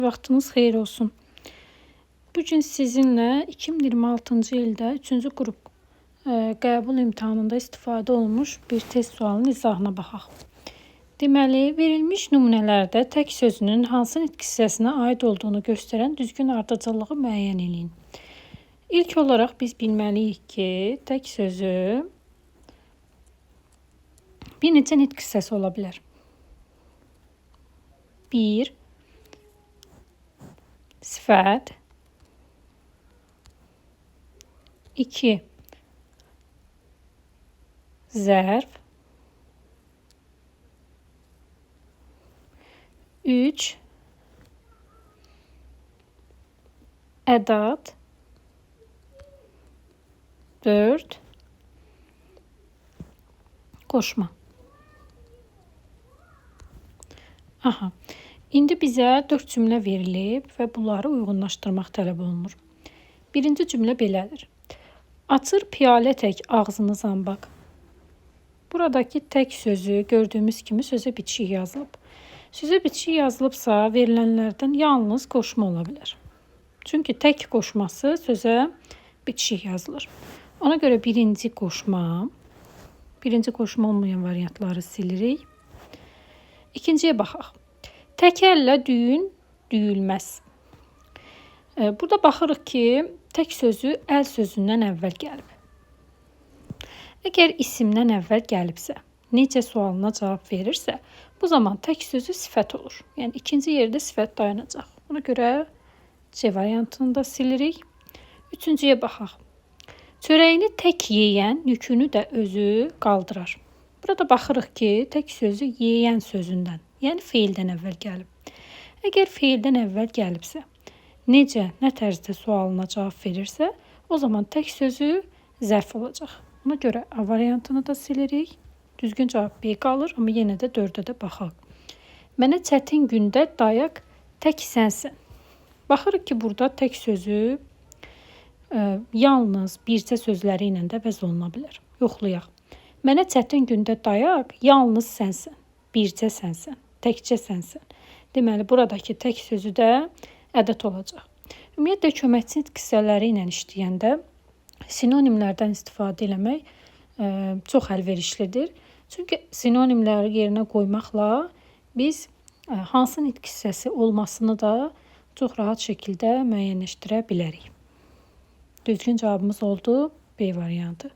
Vaxtınız xeyir olsun. Bugün sizinle 2026-cı ildə 3-cü qrup qəbul imtahanında istifadə olmuş bir test sualının izahına baxaq. Deməli, verilmiş nümunələrdə tək sözünün hansı nitq hissəsinə aid olduğunu göstərən düzgün ardıcıllığı müəyyən edin. İlk olaraq biz bilməliyik ki, tək sözü bir neçə nitq hissəsi ola bilər. 1. Sifət. 2. Zərf. 3. Ədat. 4. Qoşma. Aha. İndi bizə 4 cümlə verilib və bunları uyğunlaşdırmaq tələb olunur. Birinci cümlə belədir. Açır piyalə tək ağzını zambaq. Buradakı tək sözü gördüyümüz kimi sözə bitişik yazılıb. Sözə bitişik yazılıbsa verilənlərdən yalnız qoşma ola bilər. Çünki tək qoşması sözə bitişik yazılır. Ona görə birinci qoşma olmayan variantları silirik. İkinciyə baxaq. Tək əllə düyün düyülməz. Burada baxırıq ki, tək sözü əl sözündən əvvəl gəlib. Əgər isimdən əvvəl gəlibsə, necə sualına cavab verirsə, bu zaman tək sözü sifət olur. Yəni ikinci yerdə sifət dayanacaq. Ona görə C variantını da silirik. Üçüncüyə baxaq. Çörəyini tək yeyən yükünü də özü qaldırar. Burada baxırıq ki, tək sözü yeyən sözündən, yəni feildən əvvəl gəlib. Əgər feildən əvvəl gəlibsə, necə, nə tərzdə sualına cavab verirsə, o zaman tək sözü zərf olacaq. Ona görə A variantını da silirik. Düzgün cavab B qalır, amma yenə də 4-ə də baxaq. Mənə çətin gündə dayaq tək sənsən. Baxırıq ki, burada tək sözü yalnız bircə sözləri ilə də əvəz oluna bilər. Yoxlayaq. Mənə çətin gündə dayaq yalnız sənsən, bircə sənsən, təkcə sənsən. Deməli, buradakı tək sözü də ədəd olacaq. Ümumiyyətlə, köməkçi nitq hissələri ilə işləyəndə sinonimlərdən istifadə eləmək çox əlverişlidir. Çünki sinonimləri yerinə qoymaqla biz hansı nitq hissəsi olmasını da çox rahat şəkildə müəyyənləşdirə bilərik. Düzgün cavabımız oldu B variantı.